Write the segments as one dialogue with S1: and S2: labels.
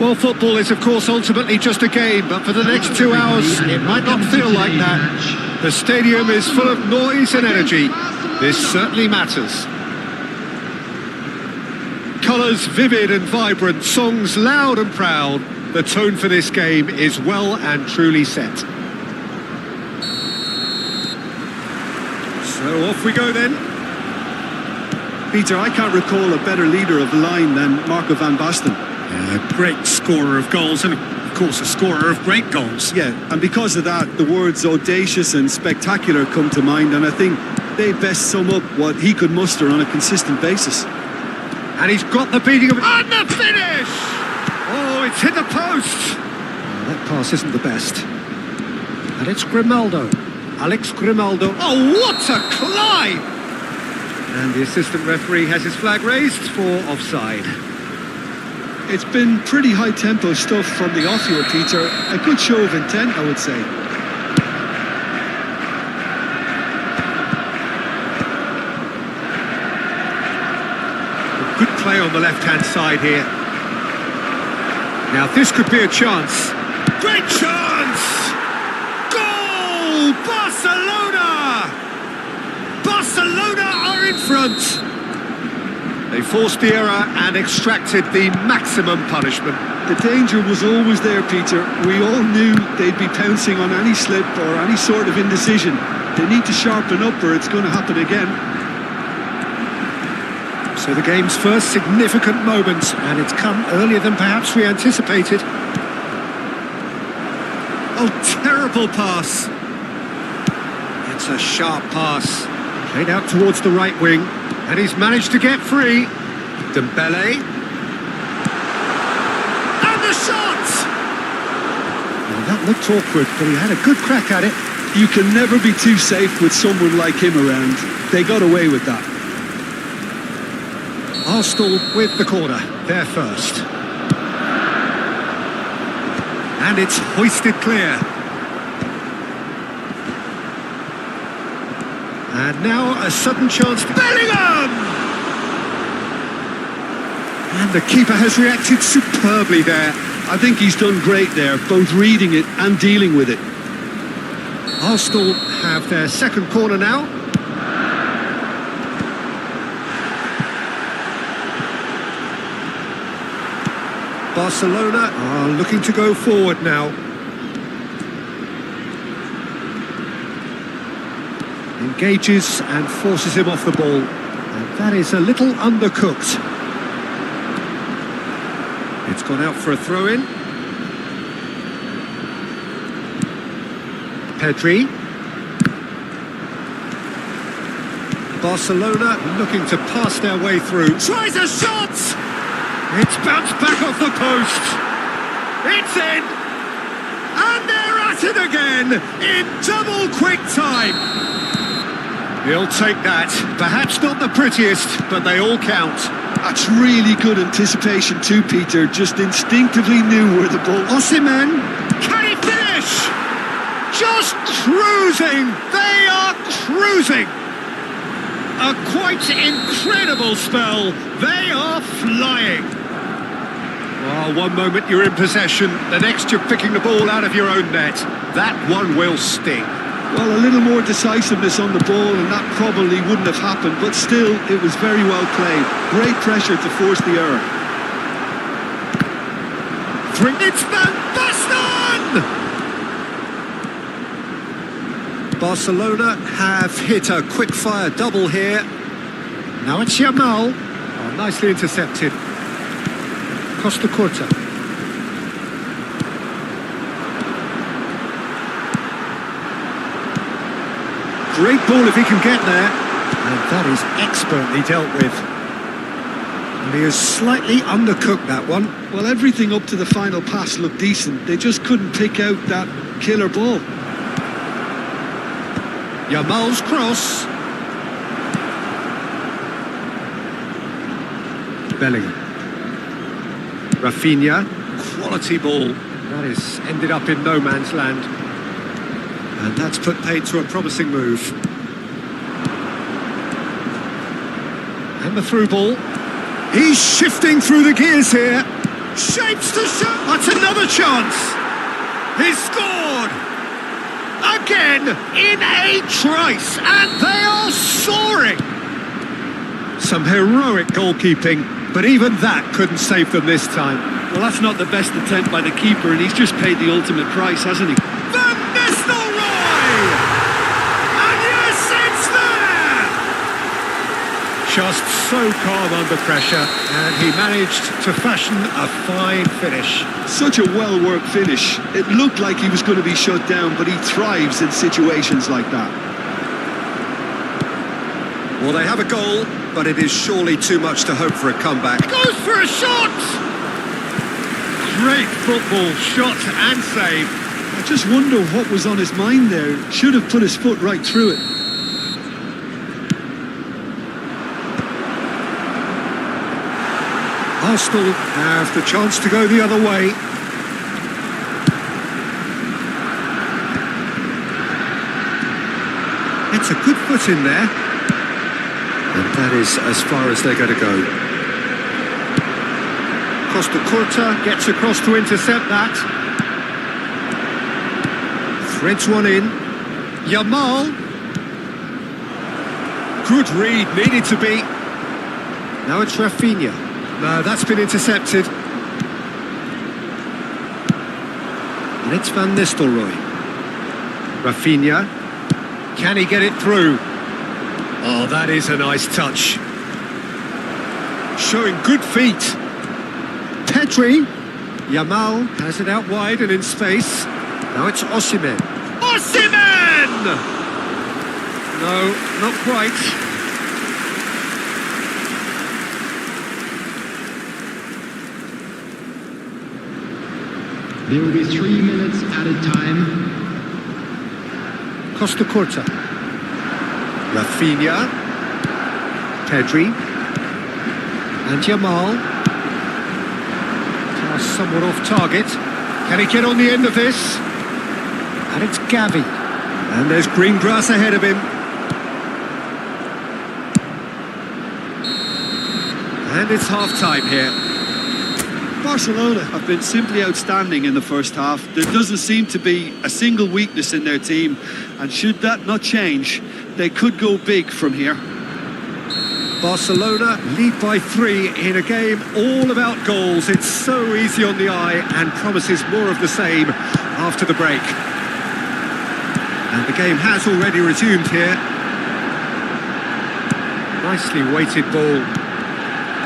S1: Well, football is, of course, ultimately just a game, but for the next 2 hours, it might not feel like that. The stadium is full of noise and energy. This certainly matters. Colours vivid and vibrant, songs loud and proud. The tone for this game is well and truly set. So off we go then.
S2: Peter, I can't recall a better leader of the line than Marco van Basten.
S3: A great scorer of goals and, of course, a scorer of great goals.
S2: Yeah, and because of that, the words audacious and spectacular come to mind, and I think they best sum up what he could muster on a consistent basis.
S1: And he's got the beating of... And the finish! Oh, it's hit the post! Oh, that pass isn't the best. And it's Grimaldo. Alex Grimaldo. Oh, what a climb! And the assistant referee has his flag raised for offside.
S2: It's been pretty high-tempo stuff from the off here, Peter. A good show of intent, I would say.
S1: Good play on the left-hand side here. Now this could be a chance. Great chance! Goal! Barcelona! Barcelona are in front! They forced the error and extracted the maximum punishment.
S2: The danger was always there, Peter. We all knew they'd be pouncing on any slip or any sort of indecision. They need to sharpen up or it's going to happen again.
S1: So the game's first significant moment, and it's come earlier than perhaps we anticipated. Oh, terrible pass. It's a sharp pass. Played out towards the right wing, and he's managed to get free. Dembele. And the shot! Well, that looked awkward, but he had a good crack at it.
S2: You can never be too safe with someone like him around. They got away with that.
S1: Arsenal with the corner, they're first. And it's hoisted clear. And now a sudden chance to Bellingham! And the keeper has reacted superbly there.
S2: I think he's done great there, both reading it and dealing with it.
S1: Arsenal have their second corner now. Barcelona are looking to go forward now. Engages and forces him off the ball. And that is a little undercooked. It's gone out for a throw-in. Pedri. Barcelona looking to pass their way through. Tries a shot! It's bounced back off the post. It's in. And they're at it again in double quick time. He'll take that. Perhaps not the prettiest, but they all count.
S2: That's really good anticipation too, Peter. Just instinctively knew where the ball...
S1: Osimhen, can he finish? Just cruising. They are cruising. A quite incredible spell. They are flying. Oh, one moment you're in possession, the next you're picking the ball out of your own net. That one will sting.
S2: Well, a little more decisiveness on the ball and that probably wouldn't have happened, but still, it was very well played. Great pressure to force the error.
S1: It's Van Basten! Barcelona have hit a quick-fire double here. Now it's Yamal. Oh, nicely intercepted. Costa Corta. Great ball if he can get there. And that is expertly dealt with. And he has slightly undercooked that one.
S2: Well, everything up to the final pass looked decent. They just couldn't pick out that killer ball.
S1: Yamal's cross. Bellingham. Rafinha. Quality ball. That is ended up in no man's land. And that's put paid to a promising move. And the through ball. He's shifting through the gears here. Shapes to shot. That's another chance. He's scored. Again, in a trice, and they are soaring. Some heroic goalkeeping, but even that couldn't save them this time.
S2: Well, that's not the best attempt by the keeper, and he's just paid the ultimate price, hasn't he?
S1: Van Nistelrooy! And yes, it's there! Just so calm under pressure, and he managed to fashion a fine finish.
S2: Such a well-worked finish. It looked like he was going to be shut down, but he thrives in situations like that.
S1: Well, they have a goal, but it is surely too much to hope for a comeback. Goes for a shot! Great football, shot and save.
S2: I just wonder what was on his mind there. Should have put his foot right through it.
S1: Arsenal have the chance to go the other way. It's a good foot in there. And that is as far as they're going to go. Costa Curta gets across to intercept that. Threads one in. Yamal. Good read, needed to be. Now it's Rafinha. No, that's been intercepted. And it's Van Nistelrooy. Rafinha. Can he get it through? Oh, that is a nice touch. Showing good feet. Pedri. Yamal has it out wide and in space. Now it's Osimhen. Osimhen! No, not quite.
S4: There will be 3 minutes added time.
S1: Costa Curta. Rafinha. Pedri. And Yamal. Somewhat off target. Can he get on the end of this? And it's Gavi. And there's green grass ahead of him. And it's half-time here.
S2: Barcelona have been simply outstanding in the first half. There doesn't seem to be a single weakness in their team, and should that not change, they could go big from here.
S1: Barcelona lead by 3 in a game all about goals. It's so easy on the eye and promises more of the same after the break. And the game has already resumed here. Nicely weighted ball.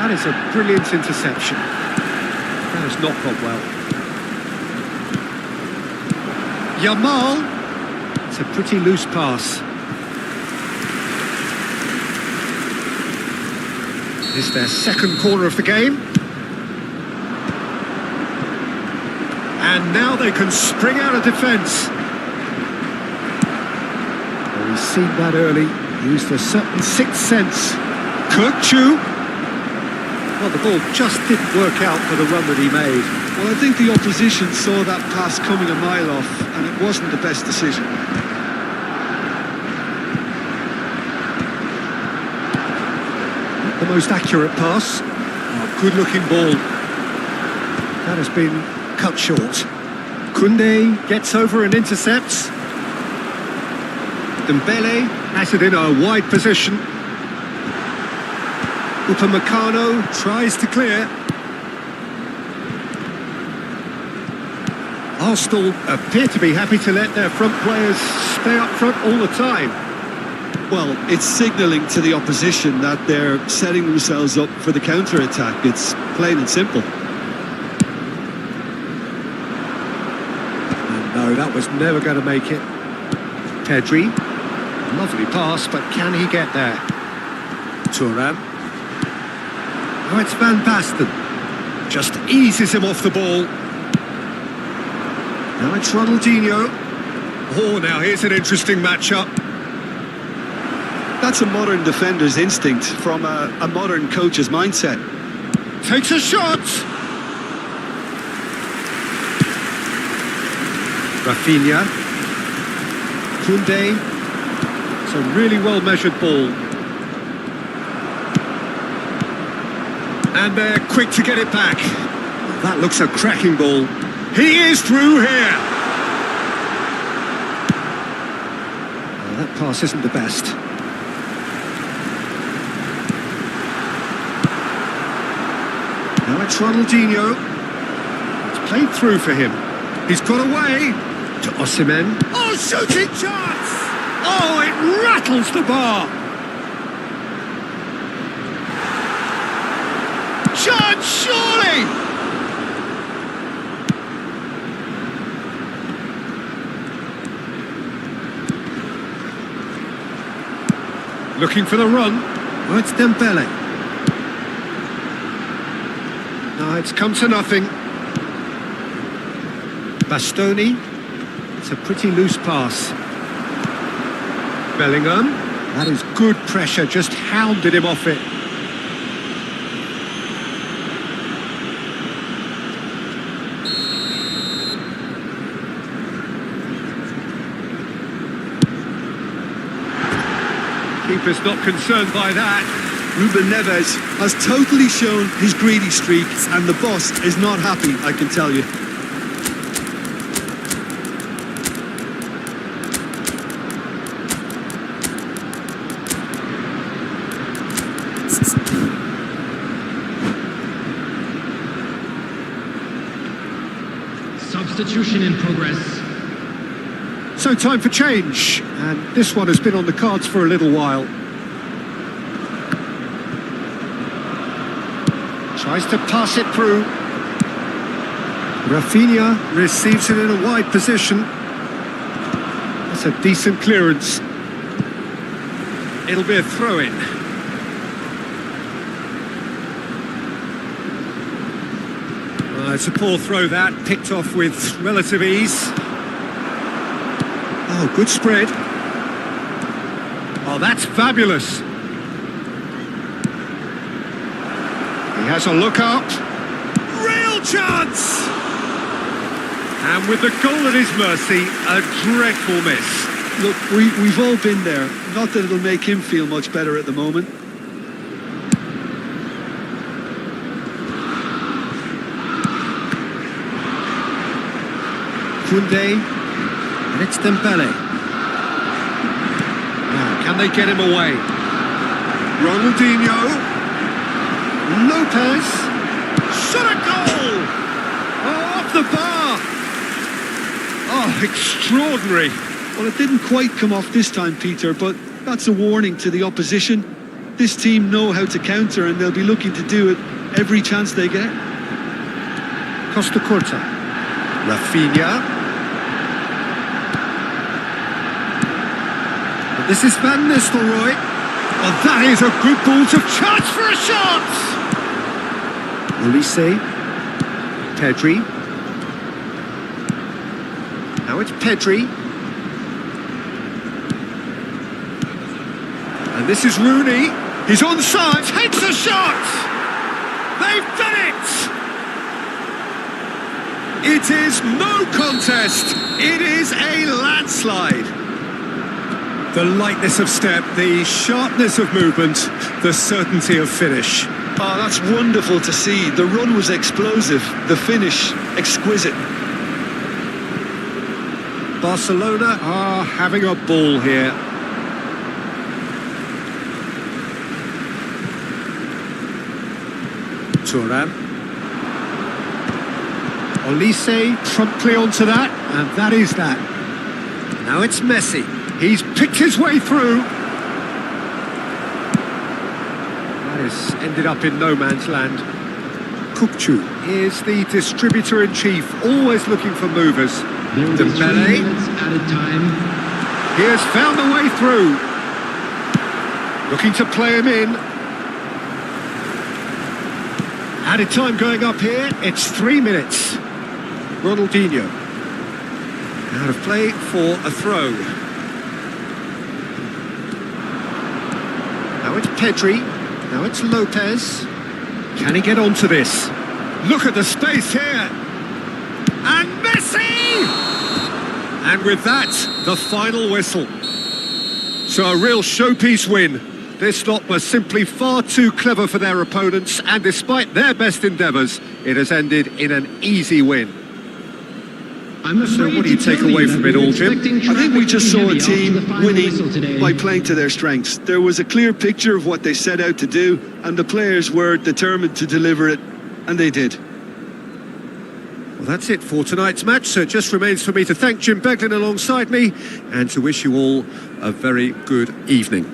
S1: That is a brilliant interception. That has not gone well. Yamal. It's a pretty loose pass. Is their second corner of the game. And now they can spring out of defence. Well, he's seen that early. Used a certain sixth sense. Kirkchu. Well, the ball just didn't work out for the run that he made.
S2: Well, I think the opposition saw that pass coming a mile off, and it wasn't the best decision.
S1: The most accurate pass. Oh, good-looking ball. That has been cut short. Koundé gets over and intercepts. Dembele has it in a wide position. Upamecano tries to clear. Arsenal appear to be happy to let their front players stay up front all the time.
S2: Well, it's signalling to the opposition that they're setting themselves up for the counter-attack. It's plain and simple.
S1: And no, that was never going to make it. Pedri. Lovely pass, but can he get there? Thuram. Now it's Van Basten. Just eases him off the ball. Now it's Ronaldinho. Oh, now here's an interesting matchup.
S2: That's a modern defender's instinct from a modern coach's mindset.
S1: Takes a shot. Rafinha. Koundé. It's a really well-measured ball. And they're quick to get it back.
S3: That looks a cracking ball. He is through here. Oh, that pass isn't the best. Now it's Ronaldinho. It's played through for him. He's got away to Osimhen. Oh, shooting chance! Oh, it rattles the bar. Chance, surely! Looking for the run. Oh, it's Dembele. No, it's come to nothing. Bastoni. It's a pretty loose pass. Bellingham. That is good pressure, just hounded him off it. Keeper's not concerned by that.
S2: Ruben Neves has totally shown his greedy streak, and the boss is not happy, I can tell you.
S4: Substitution in progress.
S3: So time for change, and this one has been on the cards for a little while. Tries to pass it through. Rafinha receives it in a wide position. That's a decent clearance. It'll be a throw-in. It's a poor throw that, picked off with relative ease. Oh, good spread. Oh, that's fabulous. He has a look up. Real chance! And with the goal at his mercy, a dreadful miss.
S2: Look, we've all been there. Not that it'll make him feel much better at the moment.
S3: Koundé, and it's Dembele. Now, can they get him away? Ronaldinho, Lopez, shot a goal! Oh, off the bar! Oh, extraordinary.
S2: Well, it didn't quite come off this time, Peter, but that's a warning to the opposition. This team know how to counter, and they'll be looking to do it every chance they get.
S3: Costa Curta, Rafinha. This is Van Nistelrooy. Oh, that is a good ball to chance for a shot! Olise. Pedri. Now it's Pedri. And this is Rooney. He's onside. Takes a shot! They've done it! It is no contest. It is a landslide. The lightness of step, the sharpness of movement, the certainty of finish.
S2: Oh, that's wonderful to see. The run was explosive, the finish exquisite.
S3: Barcelona are having a ball here. Thuram. Olise promptly onto that, and that is that. Now it's Messi. He's picked his way through. That has ended up in no man's land. Kukçu is the distributor-in-chief, always looking for movers.
S4: There will be 3
S3: Dembele.
S4: minutes added time.
S3: He has found a way through. Looking to play him in. Added time going up here. It's 3 minutes. Ronaldinho. Out of play for a throw. Now it's Pedri. Now it's Lopez. Can he get onto this? Look at the space here. And Messi! And with that, the final whistle. So a real showpiece win. This lot were simply far too clever for their opponents, and despite their best endeavours, it has ended in an easy win.
S2: So what do you take away from it all, Jim? I think we just saw a team winning by playing to their strengths. There was a clear picture of what they set out to do, and the players were determined to deliver it, and they did.
S3: Well, that's it for tonight's match, so it just remains for me to thank Jim Beglin alongside me and to wish you all a very good evening.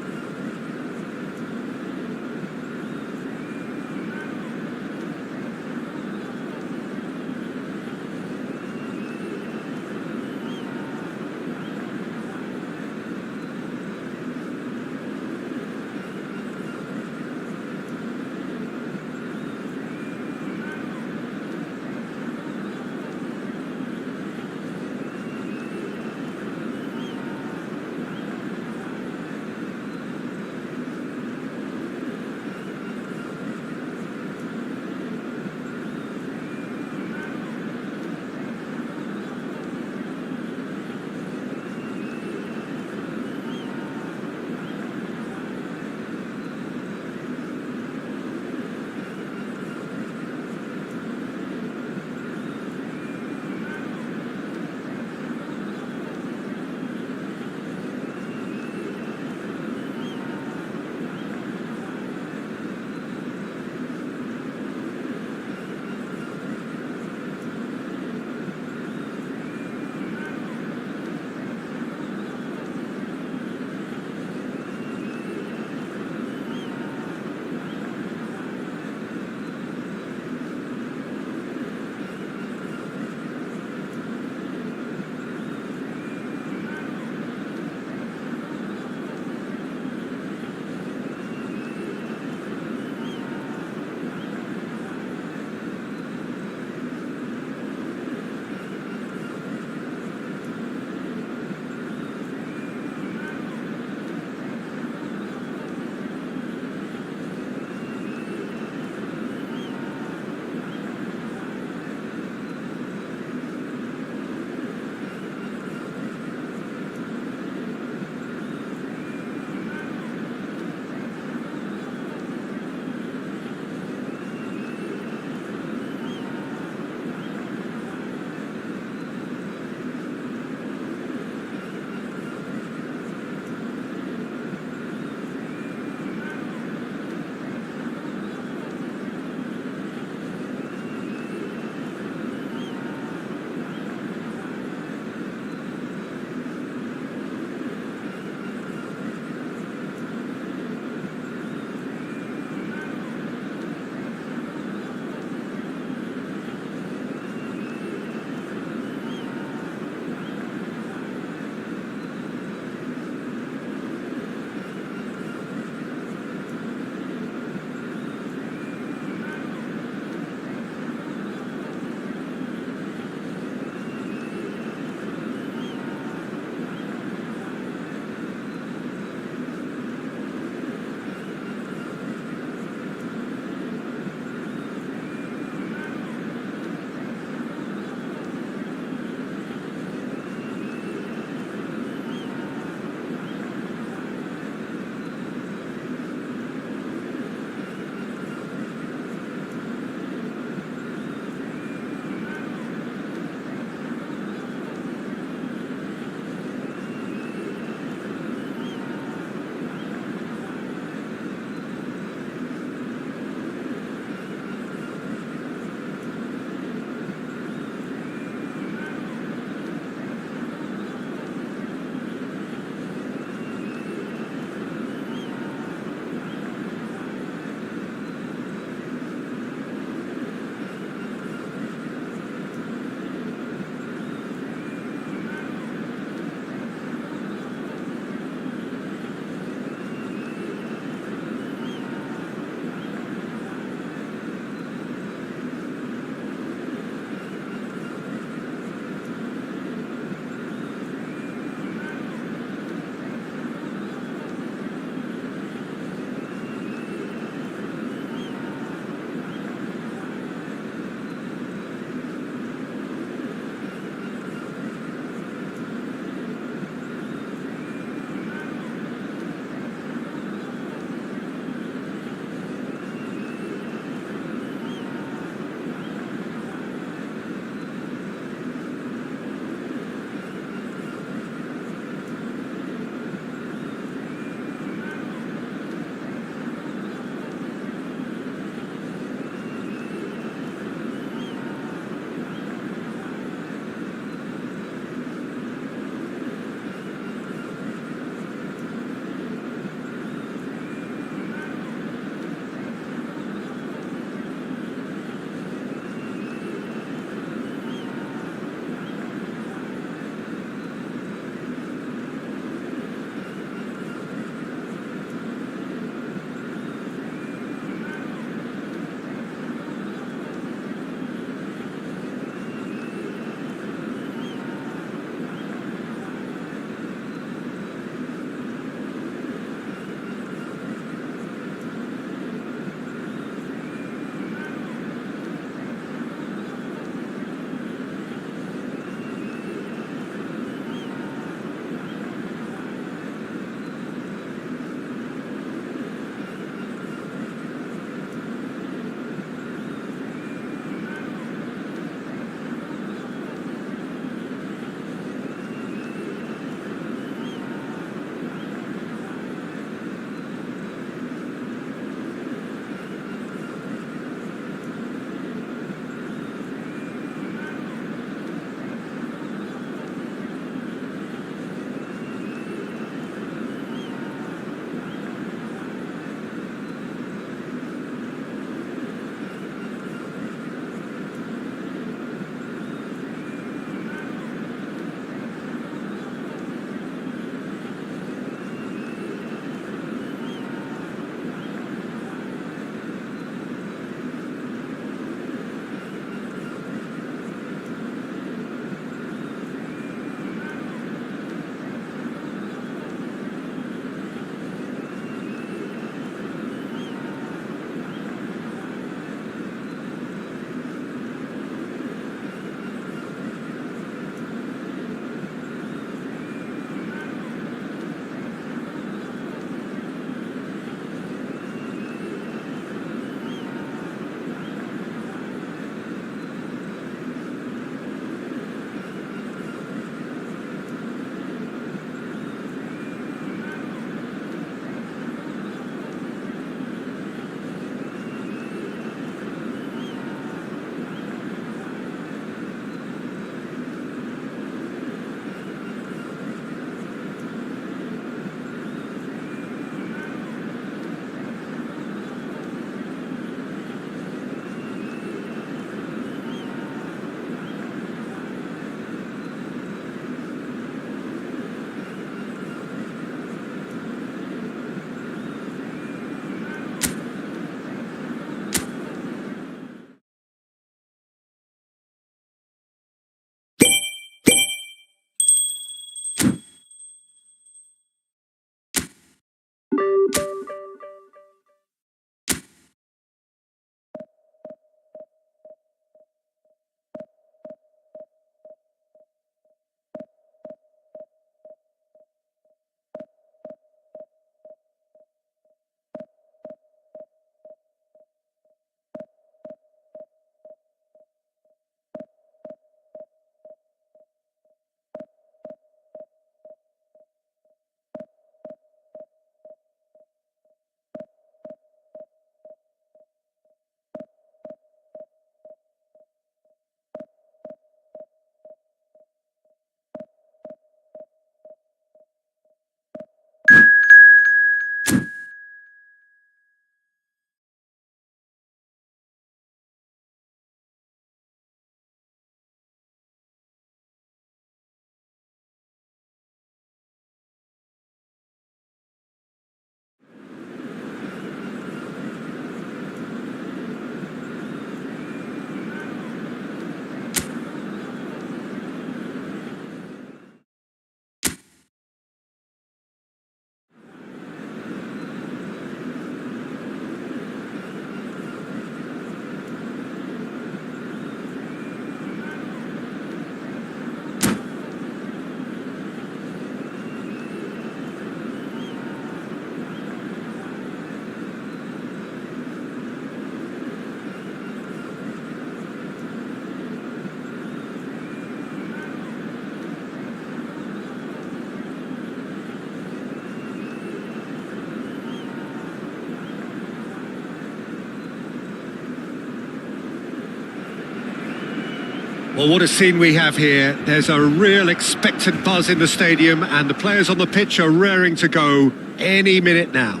S3: Well, what a scene we have here. There's a real expectant buzz in the stadium and the players on the pitch are raring to go any minute now.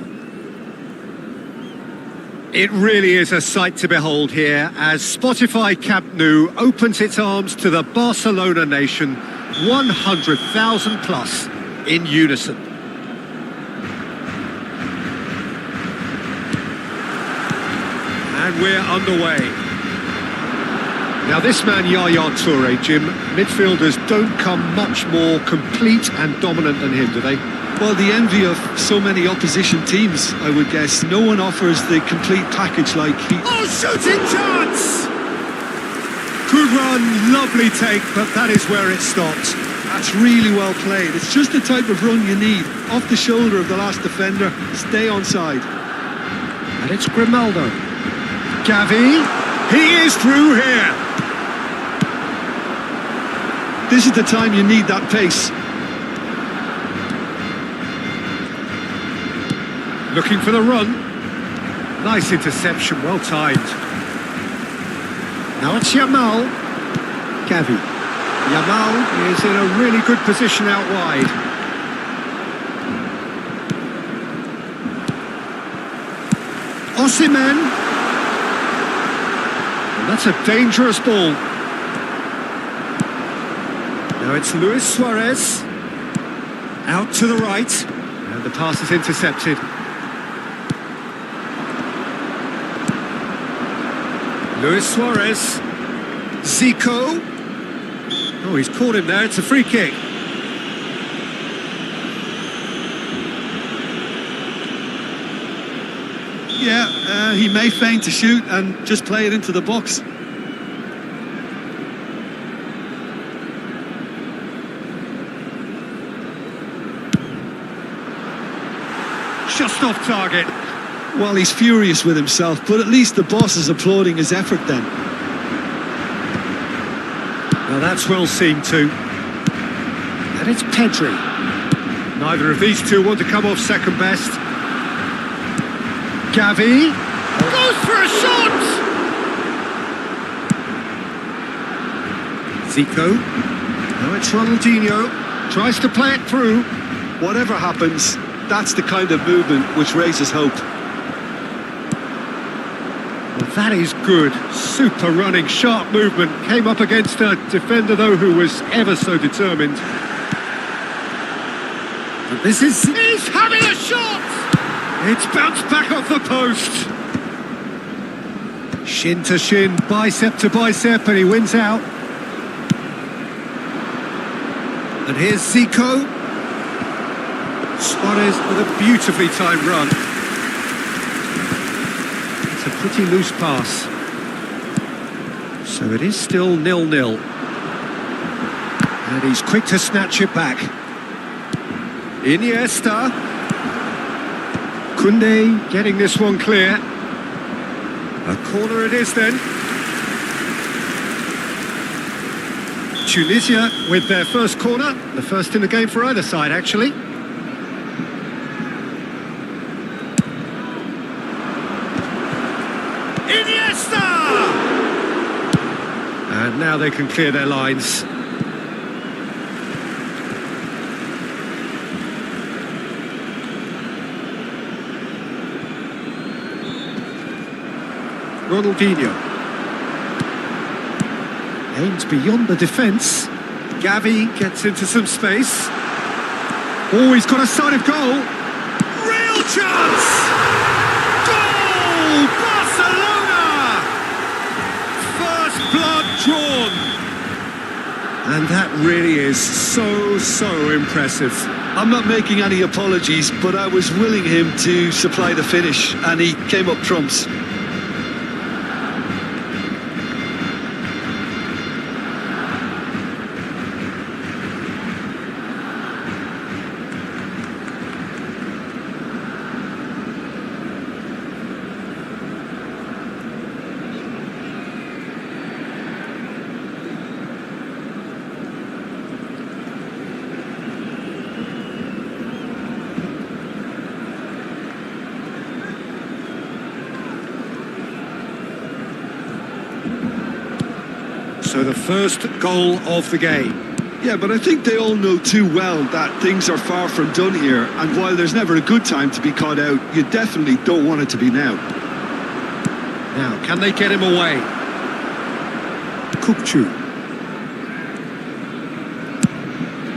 S3: It really is a sight to behold here as Spotify Camp Nou opens its arms to the Barcelona nation, 100,000 plus in unison. And we're underway. Now this man Yaya Toure, Jim, midfielders don't come much more complete and dominant than him, do they?
S2: Well, the envy of so many opposition teams, I would guess. No one offers the complete package like he...
S3: Oh, shooting chance! Good run, lovely take, but that is where it stopped.
S2: That's really well played. It's just the type of run you need. Off the shoulder of the last defender, stay onside.
S3: And it's Grimaldo. Gavi, he is through here.
S2: This is the time you need that pace.
S3: Looking for the run. Nice interception, well timed. Now it's Yamal. Gavi. Yamal is in a really good position out wide. Osimhen. And that's a dangerous ball. Now it's Luis Suarez. Out to the right. And the pass is intercepted. Luis Suarez. Zico. Oh, he's caught him there. It's a free kick.
S2: Yeah, he may feign to shoot and just play it into the box.
S3: Just off target.
S2: Well, he's furious with himself, but at least the boss is applauding his effort then.
S3: Now that's well seen too. And it's Pedri. Neither of these two want to come off second best. Gavi goes for a shot! Zico. Now it's Ronaldinho. Tries to play it through.
S2: Whatever happens, that's the kind of movement which raises hope.
S3: Well, that is good. Super running, sharp movement. Came up against a defender, though, who was ever so determined. And this is... He's having a shot! It's bounced back off the post. Shin to shin, bicep to bicep, and he wins out. And here's Zico. Suarez with a beautifully timed run. It's a pretty loose pass. So it is still 0-0. And he's quick to snatch it back. Iniesta. Koundé getting this one clear. A corner it is then. Tunisia with their first corner. The first in the game for either side, actually. And now they can clear their lines. Ronaldinho. Aims beyond the defence. Gavi gets into some space. Oh, he's got a side of goal. Real chance! Goal! Barcelona! First blood drawn. And that really is so impressive.
S2: I'm not making any apologies, but I was willing him to supply the finish, and he came up trumps.
S3: So the first goal of the game.
S2: Yeah, but I think they all know too well that things are far from done here, and while there's never a good time to be caught out, you definitely don't want it to be now.
S3: Now, can they get him away? Kukchu.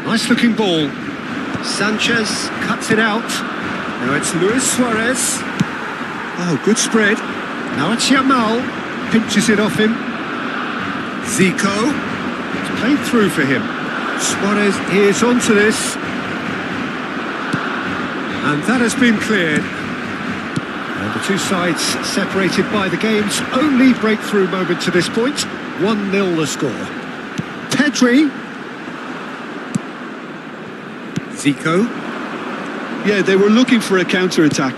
S3: Nice looking ball. Sanchez cuts it out. Now it's Luis Suarez. Oh, good spread. Now it's Yamal. Pinches it off him. Zico. It's played through for him. Suarez is onto this. And that has been cleared. And the two sides separated by the game's only breakthrough moment to this point. 1-0 the score. Pedri. Zico.
S2: Yeah, they were looking for a counter-attack.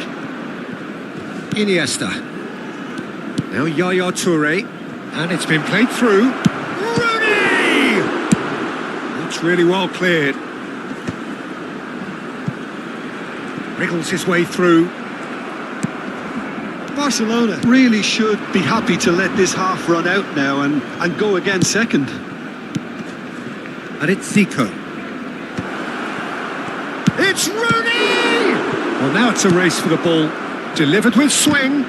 S3: Iniesta. Now Yaya Toure. And it's been played through. Rooney! That's really well cleared. Wriggles his way through.
S2: Barcelona really should be happy to let this half run out now and go again second.
S3: And it's Zico. It's Rooney! Well, now it's a race for the ball. Delivered with swing.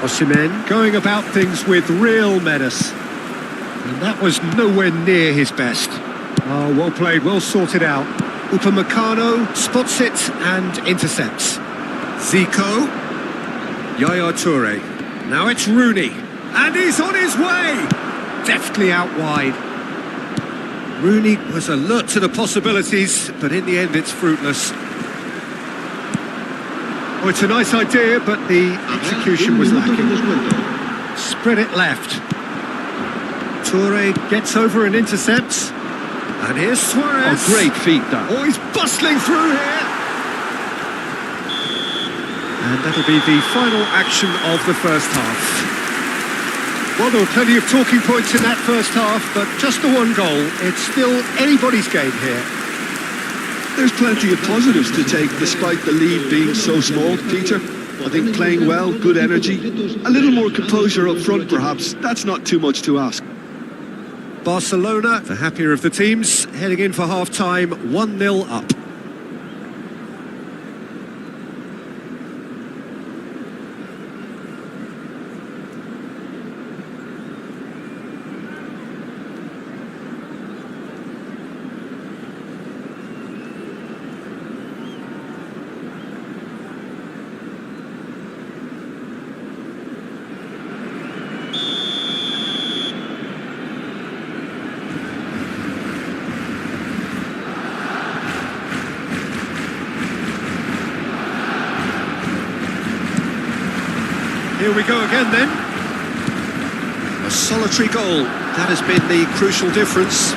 S3: Osimhen going about things with real menace. And that was nowhere near his best. Oh, well played, well sorted out. Upamecano spots it and intercepts. Zico. Yaya Toure. Now it's Rooney. And he's on his way! Deftly out wide. Rooney was alert to the possibilities, but in the end it's fruitless. Oh, it's a nice idea, but the execution was lacking. Spread it left. Toure gets over and intercepts. And here's Suarez.
S2: Oh, great feat, that.
S3: Oh, he's bustling through here. And that'll be the final action of the first half. Well, there were plenty of talking points in that first half, but just the one goal. It's still anybody's game here.
S2: There's plenty of positives to take despite the lead being so small, Peter. I think playing well, good energy, a little more composure up front perhaps, that's not too much to ask.
S3: Barcelona, the happier of the teams, heading in for half-time, 1-0 up. Here we go again then. A solitary goal. That has been the crucial difference.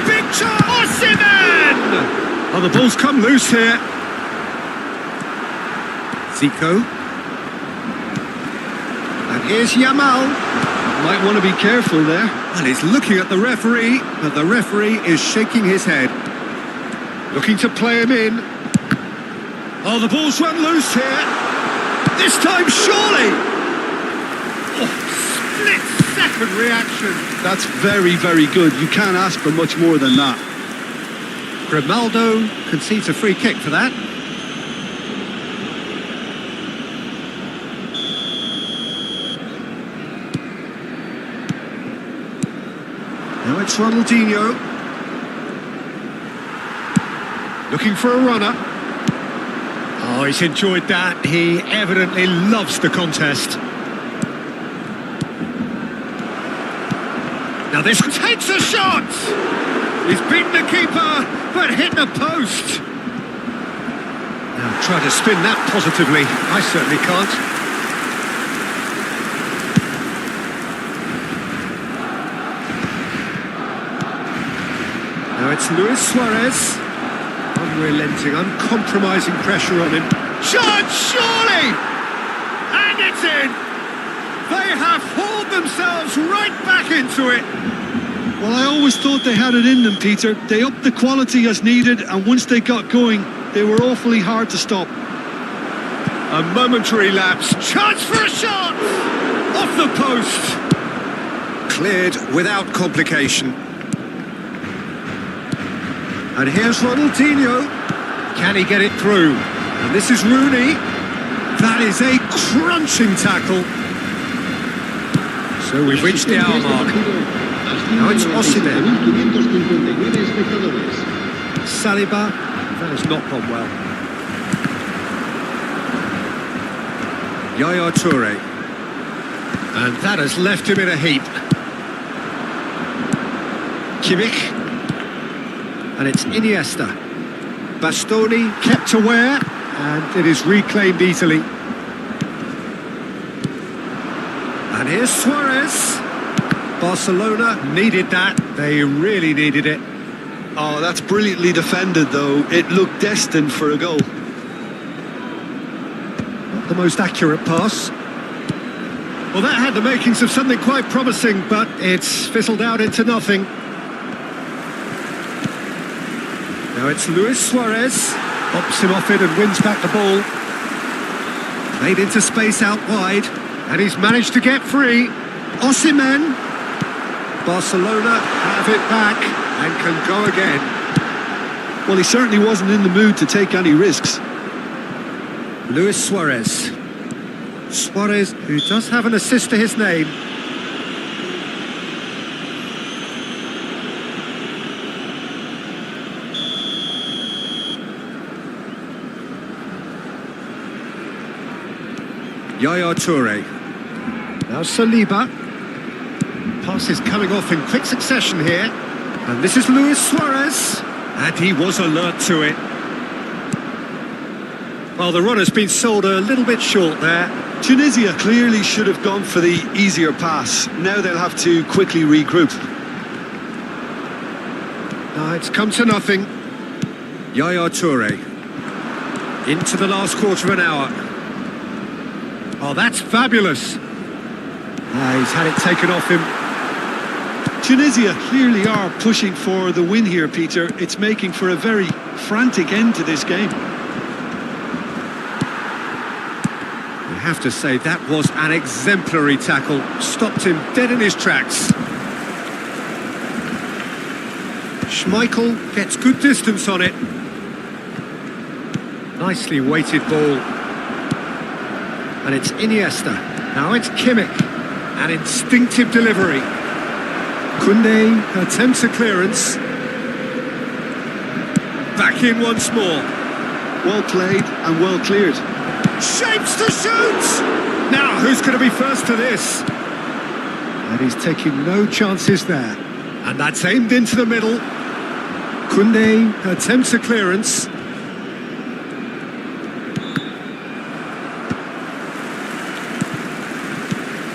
S3: Big chance! Osimhen! Oh, the ball's come loose here. Zico. And here's Yamal.
S2: Might want to be careful there.
S3: And he's looking at the referee, but the referee is shaking his head. Looking to play him in. Oh, the ball's run loose here. This time, surely. Oh, split-second reaction.
S2: That's very, very good. You can't ask for much more than that.
S3: Grimaldo concedes a free kick for that. Now it's Ronaldinho. Looking for a runner. Oh, he's enjoyed that. He evidently loves the contest. Now this takes a shot! He's beaten the keeper, but hit the post. Now try to spin that positively. I certainly can't. Now it's Luis Suarez. Unrelenting, uncompromising pressure on him. Chance, surely! And it's in! They have hauled themselves right back into it.
S2: Well, I always thought they had it in them, Peter. They upped the quality as needed, and once they got going, they were awfully hard to stop.
S3: A momentary lapse. Chance for a shot! Off the post. Cleared without complication. And here's Ronaldinho. Can he get it through? And this is Rooney. That is a crunching tackle. So we've reached the hour mark. Now it's Osimhen. Saliba. That has not gone well. Yaya Toure. And that has left him in a heap. Kimmich. And it's Iniesta. Bastoni kept aware, and it is reclaimed easily. And here's Suarez. Barcelona needed that. They really needed it.
S2: Oh, that's brilliantly defended, though. It looked destined for a goal.
S3: Not the most accurate pass. Well, that had the makings of something quite promising, but it's fizzled out into nothing. Now it's Luis Suarez, pops him off it and wins back the ball. Played into space out wide, and he's managed to get free. Osimhen. Barcelona have it back and can go again.
S2: Well, he certainly wasn't in the mood to take any risks.
S3: Luis Suarez. Suarez, who does have an assist to his name. Yaya Toure. Now Saliba. Pass is coming off in quick succession here. And this is Luis Suarez. And he was alert to it. Well, the run has been sold a little bit short there.
S2: Tunisia clearly should have gone for the easier pass. Now they'll have to quickly regroup.
S3: Now it's come to nothing. Yaya Toure. Into the last quarter of an hour. Oh, that's fabulous. He's had it taken off him.
S2: Tunisia clearly are pushing for the win here, Peter. It's making for a very frantic end to this game.
S3: I have to say, that was an exemplary tackle. Stopped him dead in his tracks. Schmeichel gets good distance on it. Nicely weighted ball. And it's Iniesta. Now it's Kimmich. An instinctive delivery. Koundé attempts a clearance. Back in once more.
S2: Well played and well cleared.
S3: Shapes to shoot! Now, who's going to be first to this? And he's taking no chances there. And that's aimed into the middle. Koundé attempts a clearance.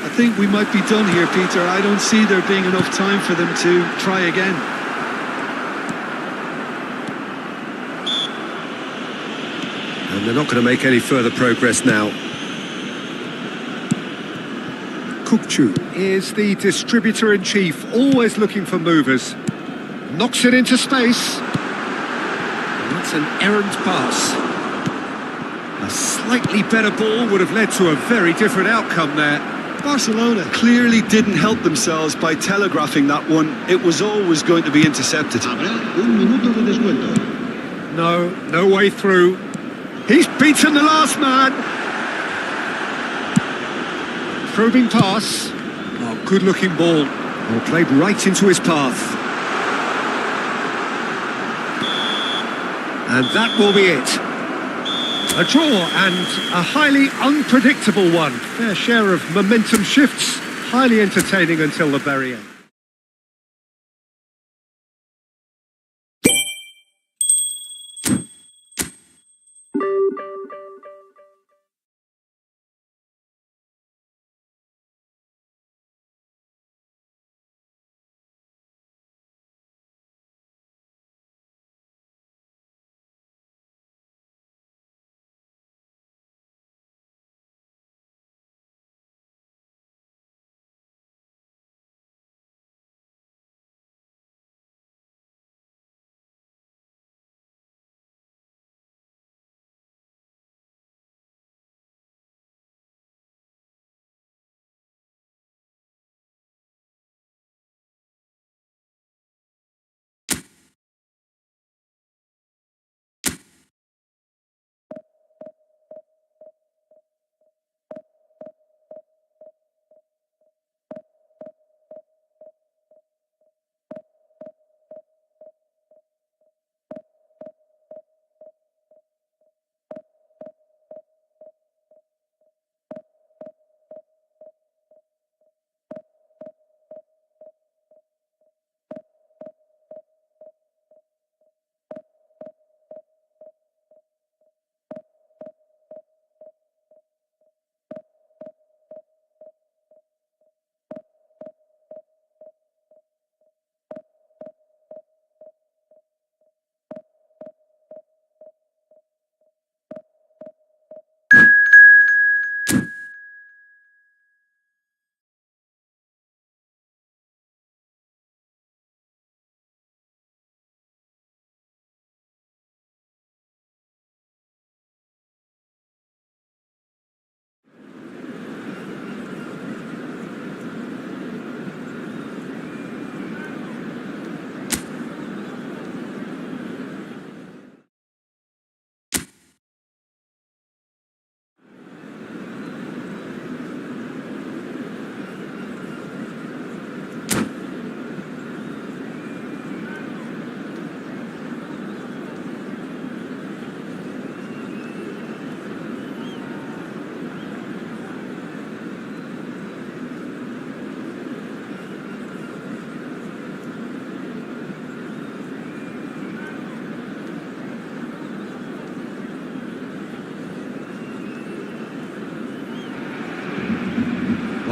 S2: I think we might be done here, Peter. I don't see there being enough time for them to try again.
S3: And they're not going to make any further progress now. Kukçu is the distributor-in-chief, always looking for movers. Knocks it into space. And that's an errant pass. A slightly better ball would have led to a very different outcome there.
S2: Barcelona clearly didn't help themselves by telegraphing that one. It was always going to be intercepted.
S3: No way through. He's beaten the last man. Probing pass. Oh, good looking ball. Oh, played right into his path. And that will be it. A draw and a highly unpredictable one. Fair share of momentum shifts. Highly entertaining until the very end.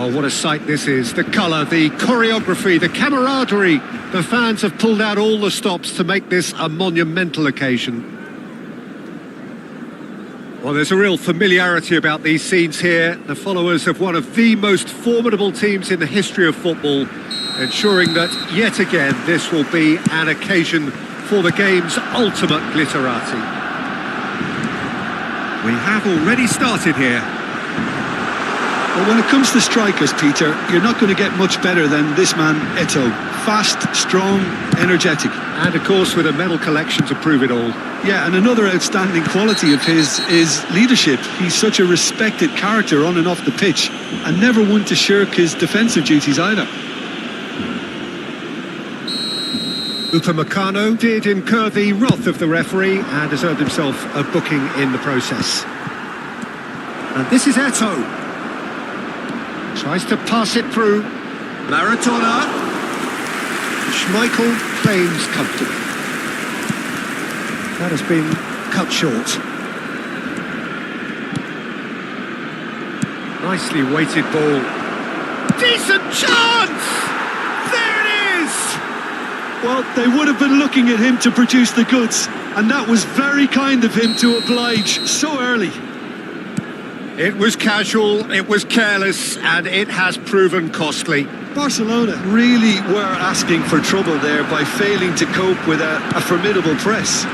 S3: Oh, what a sight this is. The colour, the choreography, the camaraderie. The fans have pulled out all the stops to make this a monumental occasion. Well, there's a real familiarity about these scenes here. The followers of one of the most formidable teams in the history of football, ensuring that, yet again, this will be an occasion for the game's ultimate glitterati.
S1: We have already started here.
S2: Well, when it comes to strikers, Peter, you're not going to get much better than this man, Eto'o. Fast, strong, energetic.
S3: And of course with a medal collection to prove it all.
S2: Yeah, and another outstanding quality of his is leadership. He's such a respected character on and off the pitch, and never one to shirk his defensive duties either.
S3: Upamecano did incur the wrath of the referee and has earned himself a booking in the process. And this is Eto'o. Tries to pass it through. Maradona. Schmeichel claims comfortably. That has been cut short. Nicely weighted ball. Decent chance! There it is!
S2: Well, they would have been looking at him to produce the goods, and that was very kind of him to oblige so early.
S3: It was casual, it was careless, and it has proven costly.
S2: Barcelona really were asking for trouble there by failing to cope with a formidable press.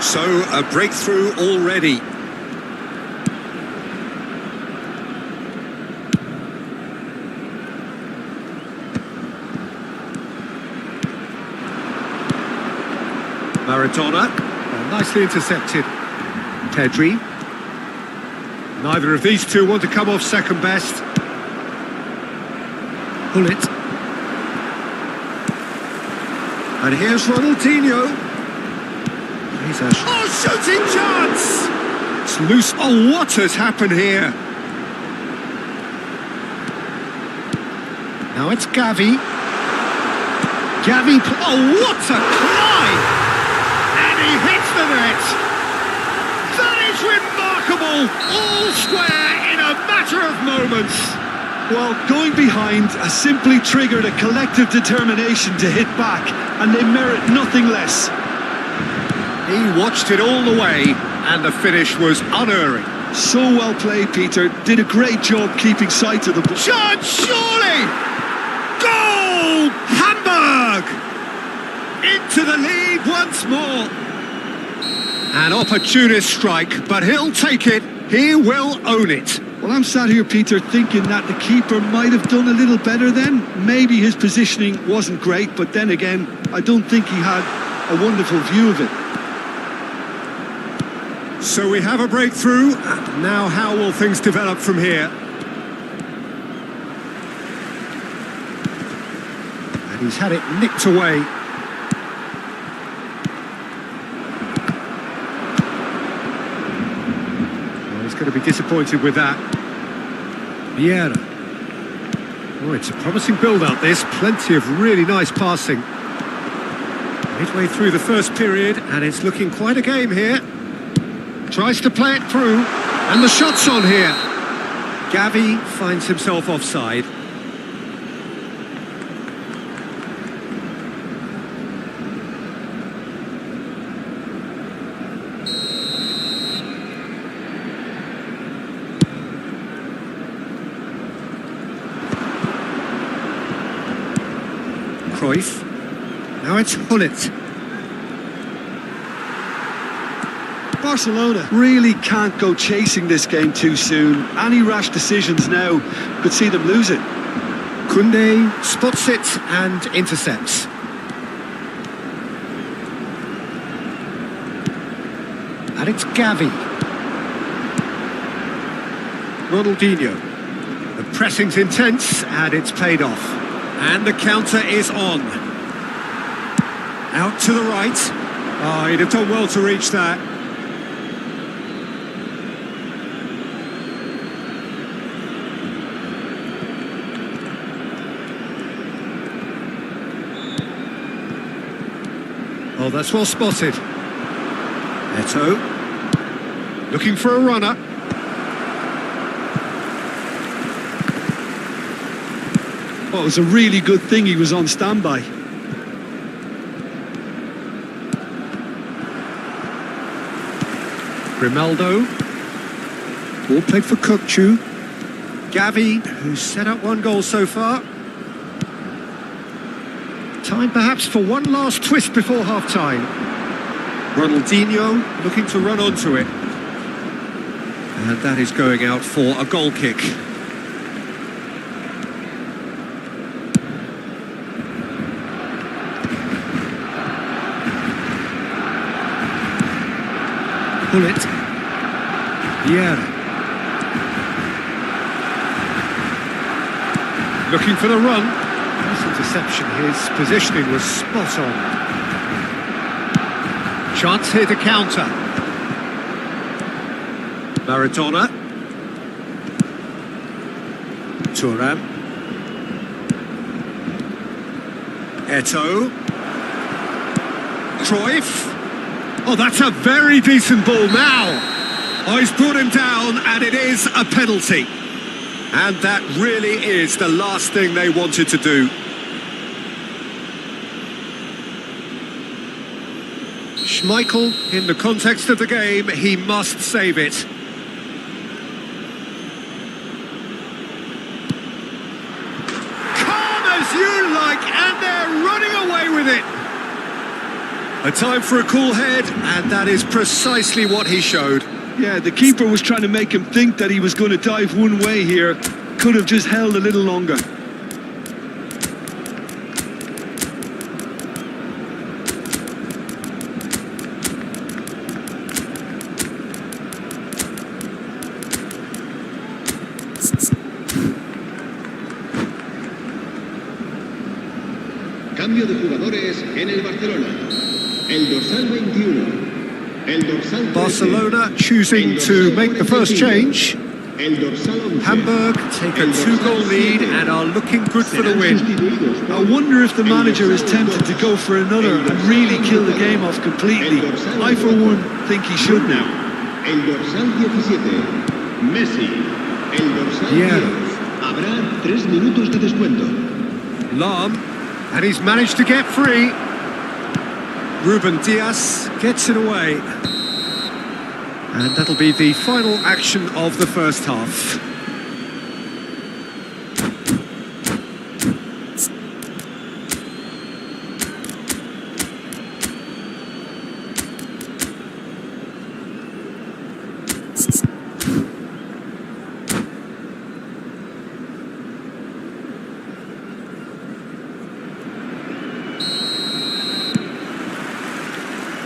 S3: So, a breakthrough already. Maradona, nicely intercepted. Pedri. Neither of these two want to come off second best. Pull it. And here's Ronaldinho. He's a shooting chance! It's loose. Oh, what has happened here? Now it's Gavi. Gavi. Oh, what a climb! And he hits the net. That is remarkable. All square in a matter of moments.
S2: Well, going behind has simply triggered a collective determination to hit back, and they merit nothing less.
S3: He watched it all the way, and the finish was unerring.
S2: So well played, Peter. Did a great job keeping sight of the ball.
S3: Chance, surely! Goal! Hamburg! Into the lead once more. An opportunist strike, but he'll take it. He will own it.
S2: Well, I'm sat here, Peter, thinking that the keeper might have done a little better then. Maybe his positioning wasn't great, but then again, I don't think he had a wonderful view of it.
S3: So we have a breakthrough. Now how will things develop from here? And he's had it nicked away. Going to be disappointed with that. Vieira. Oh, it's a promising build-up, this. Plenty of really nice passing. Midway through the first period, and it's looking quite a game here. Tries to play it through, and the shot's on here. Gavi finds himself offside. Cruyff. Now it's Hullet.
S2: Barcelona really can't go chasing this game too soon. Any rash decisions now could see them lose it.
S3: Koundé spots it and intercepts. And it's Gavi. Ronaldinho. The pressing's intense and it's paid off. And the counter is on. Out to the right. Oh, he'd have done well to reach that. Oh, that's well spotted. Eto'o. Looking for a runner.
S2: Well, it was a really good thing he was on standby.
S3: Grimaldo. Ball played for Kukcu. Gavi, who's set up one goal so far. Time perhaps for one last twist before half-time. Ronaldinho looking to run onto it. And that is going out for a goal kick. Pull it. Yeah. Looking for the run. Nice interception. His positioning was spot on. Chance here to counter. Maradona. Thuram. Eto'o. Cruyff. Oh, that's a very decent ball now. Oh, he's brought him down, and it is a penalty. And that really is the last thing they wanted to do. Schmeichel, in the context of the game, he must save it. Calm as you like, and they're running away with it. A time for a cool head, and that is precisely what he showed.
S2: Yeah, the keeper was trying to make him think that he was going to dive one way here. Could have just held a little longer.
S5: Cambio de jugadores en el Barcelona. El dorsal 21. El dorsal 13.
S3: Barcelona choosing to make the first change.
S5: El dorsal 11.
S3: Hamburg take a 2-goal lead and are looking good for the win.
S2: I wonder if the manager is tempted to go for another and really kill the game off completely. I, for one, think he should now.
S5: El dorsal 17. Messi. El dorsal 10. Habrá 3 minutos de descuento.
S3: Lam, and he's managed to get free. Ruben Diaz gets it away. And that'll be the final action of the first half.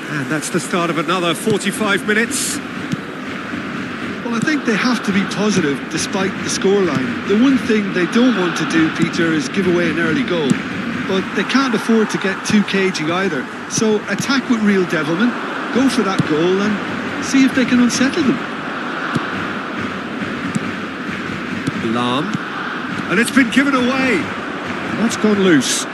S3: And that's the start of another 45 minutes.
S2: Well, I think they have to be positive despite the scoreline. The one thing they don't want to do, Peter, is give away an early goal. But they can't afford to get too cagey either. So attack with real devilment, go for that goal and see if they can unsettle them.
S3: Lam, and it's been given away. And that's gone loose.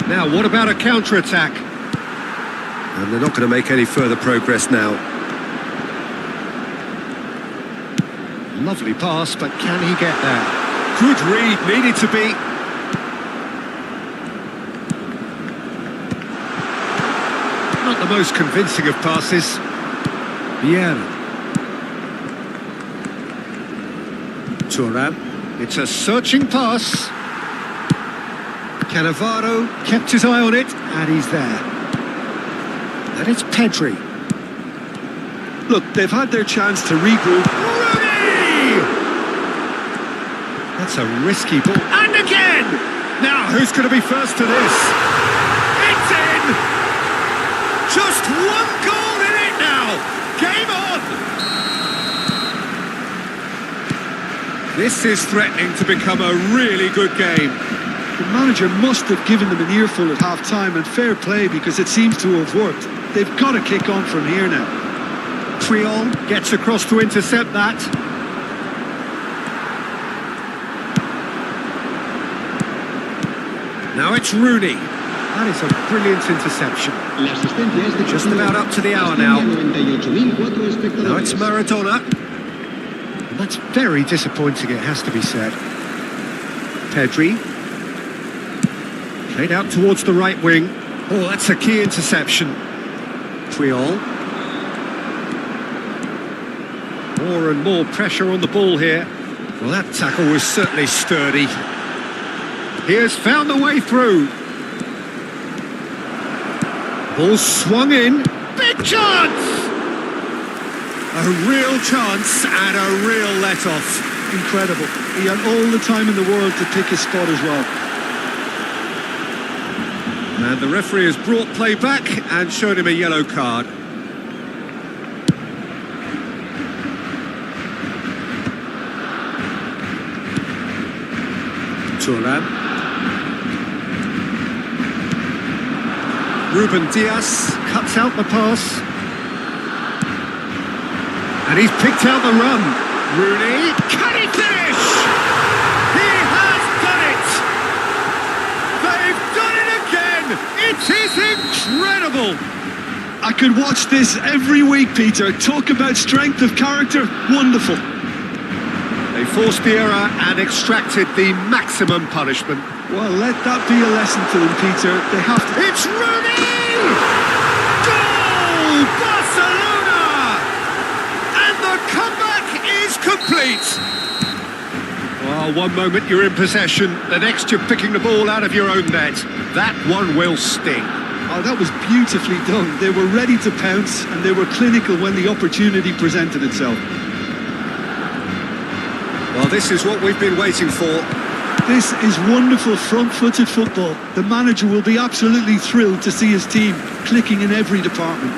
S3: Now, what about a counter-attack? And they're not going to make any further progress now. Lovely pass, but can he get there? Good read, needed to be. Not the most convincing of passes. Bien. Thuram, it's a searching pass. Cannavaro kept his eye on it, and he's there. And it's Pedri.
S2: Look, they've had their chance to regroup.
S3: Rooney! That's a risky ball. And again! Now, who's going to be first to this? It's in! Just one goal in it now! Game on! This is threatening to become a really good game.
S2: The manager must have given them an earful at half-time, and fair play because it seems to have worked. They've got to kick on from here now.
S3: Triol gets across to intercept that. Now it's Rooney. That is a brilliant interception. Just about up to the hour now. Now it's Maradona. That's very disappointing, it has to be said. Pedri. Played out towards the right wing. Oh, that's a key interception. Triol. More and more pressure on the ball here. Well, that tackle was certainly sturdy. He has found the way through. Ball swung in. Big chance! A real chance and a real let-off.
S2: Incredible. He had all the time in the world to pick his spot as well.
S3: And the referee has brought play back and showed him a yellow card. Turan. Ruben Diaz cuts out the pass. And he's picked out the run. Rooney, can he finish? He has done it! They've done it again! It is incredible!
S2: I could watch this every week, Peter. Talk about strength of character. Wonderful.
S3: They forced the error and extracted the maximum punishment.
S2: Well, let that be a lesson to them, Peter. They have to...
S3: It's Rooney! Goal! Barcelona! And the comeback is complete. Well, one moment you're in possession, the next you're picking the ball out of your own net. That one will sting.
S2: Oh, that was beautifully done. They were ready to pounce and they were clinical when the opportunity presented itself.
S3: Well, this is what we've been waiting for.
S2: This is wonderful front-footed football. The manager will be absolutely thrilled to see his team clicking in every department.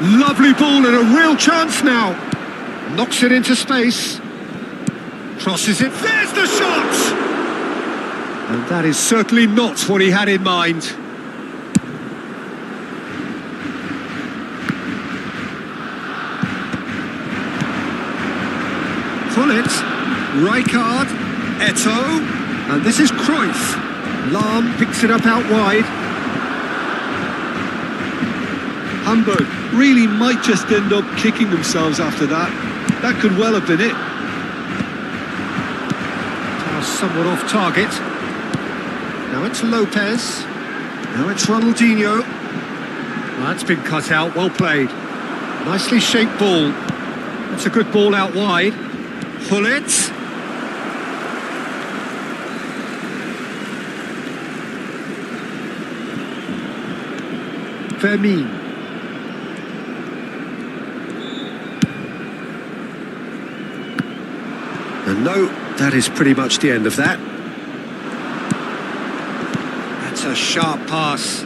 S3: Lovely ball and a real chance now. Knocks it into space. Crosses it. There's the shot! And that is certainly not what he had in mind. Pullet, Rijkaard, Eto'o, and this is Cruyff. Lahm picks it up out wide.
S2: Hamburg really might just end up kicking themselves after that. That could well have been it.
S3: Somewhat off target. Now it's Lopez. Now it's Ronaldinho. Well, that's been cut out, well played. Nicely shaped ball. That's a good ball out wide. Pullet. Fermin. And no, that is pretty much the end of that. That's a sharp pass.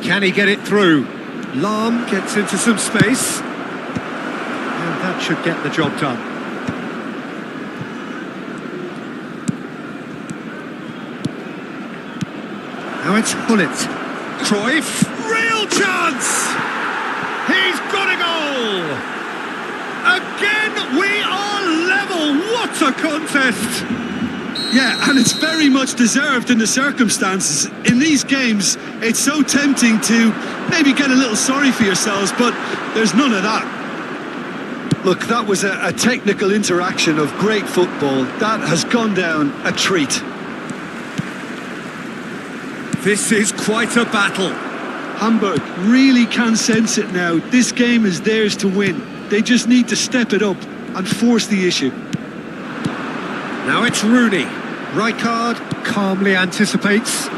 S3: Can he get it through? Lahm gets into some space. And that should get the job done. Now it's Pullet. Cruyff. Real chance! He's got a goal! Again, we are level. What a contest!
S2: Yeah, and it's very much deserved in the circumstances. In these games, it's so tempting to maybe get a little sorry for yourselves, but there's none of that. Look, that was a technical interaction of great football. That has gone down a treat.
S3: This is quite a battle.
S2: Hamburg really can sense it now. This game is theirs to win. They just need to step it up and force the issue.
S3: Now it's Rooney. Rijkaard calmly anticipates.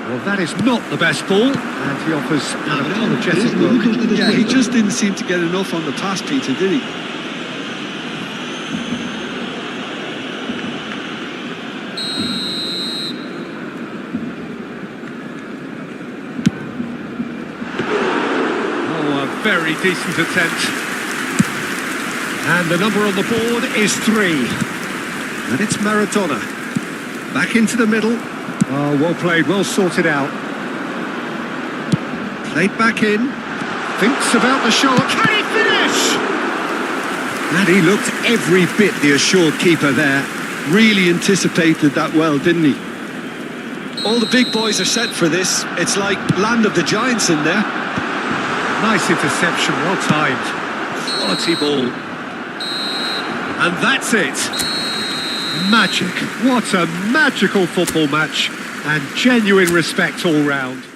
S3: Well, that is not the best ball. And he offers an apologetic look.
S2: Yeah, he just didn't seem to get enough on the pass, Peter, did he?
S3: Very decent attempt. And the number on the board is 3. And it's Maradona. Back into the middle. Oh, well played, well sorted out. Played back in. Thinks about the shot. Can he finish? And he looked every bit the assured keeper there.
S2: Really anticipated that well, didn't he? All the big boys are set for this. It's like land of the giants in there.
S3: Nice interception, well timed. quality ball. And that's it. Magic. What a magical football match. And genuine respect all round.